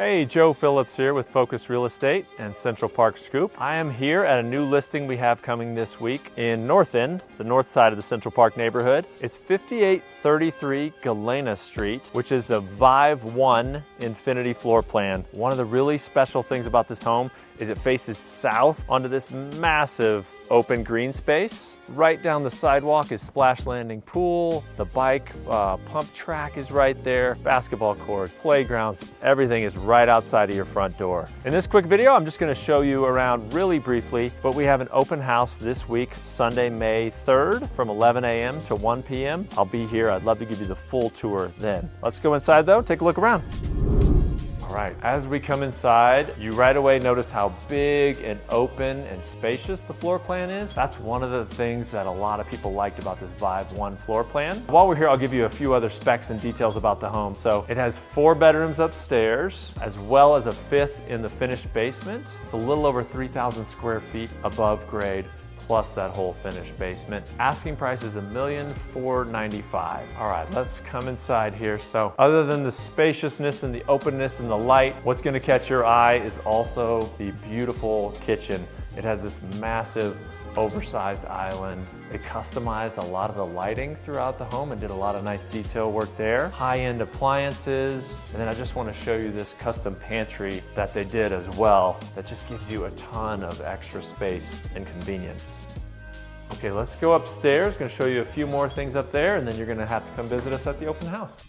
Hey, Joe Phillips here with Focus Real Estate and Central Park Scoop. I am here at a new listing we have coming this week in North End, the north side of the Central Park neighborhood. It's 5833 Galena Street, which is a Vive 1 Infinity floor plan. One of the really special things about this home is it faces south onto this massive open green space. Right down the sidewalk is splash landing pool, the bike pump track is right there, basketball courts, playgrounds, everything is right outside of your front door. In this quick video, I'm just gonna show you around really briefly, but we have an open house this week, Sunday, May 3rd from 11 a.m. to 1 p.m. I'll be here. I'd love to give you the full tour then. Let's go inside though, take a look around. All right, as we come inside, you right away notice how big and open and spacious the floor plan is. That's one of the things that a lot of people liked about this Vive 1 floor plan. While we're here, I'll give you a few other specs and details about the home. So it has 4 bedrooms upstairs, as well as a 5th in the finished basement. It's a little over 3,000 square feet above grade, plus that whole finished basement. Asking price is $1,495,000. All right, let's come inside here. So other than the spaciousness and the openness and the light, what's gonna catch your eye is also the beautiful kitchen. It has this massive oversized island. They customized a lot of the lighting throughout the home and did a lot of nice detail work there. High-end appliances. And then I just want to show you this custom pantry that they did as well that just gives you a ton of extra space and convenience. Okay, let's go upstairs. I'm going to show you a few more things up there, and then you're going to have to come visit us at the open house.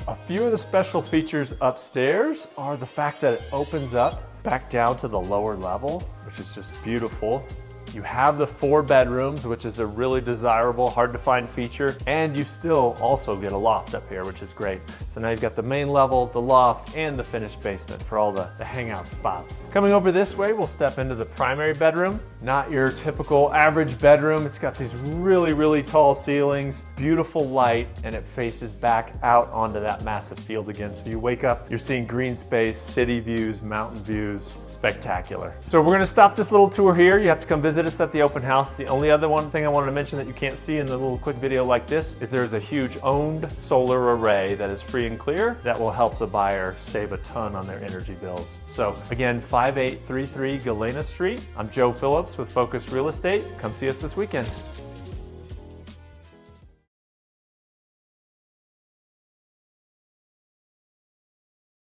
A few of the special features upstairs are the fact that it opens up back down to the lower level, which is just beautiful. You have the 4 bedrooms, which is a really desirable, hard to find feature, and you still also get a loft up here, which is great. So now you've got the main level, the loft, and the finished basement for all the hangout spots. Coming over this way, we'll step into the primary bedroom. Not your typical average bedroom. It's got these really, really tall ceilings, beautiful light, and it faces back out onto that massive field again. So you wake up, you're seeing green space, city views, mountain views, spectacular. So we're gonna stop this little tour here. You have to come visit us at the open house. The only other one thing I wanted to mention that you can't see in the little quick video like this is there's a huge owned solar array that is free and clear that will help the buyer save a ton on their energy bills. So again, 5833 Galena Street. I'm Joe Phillips with Focus Real Estate. Come see us this weekend.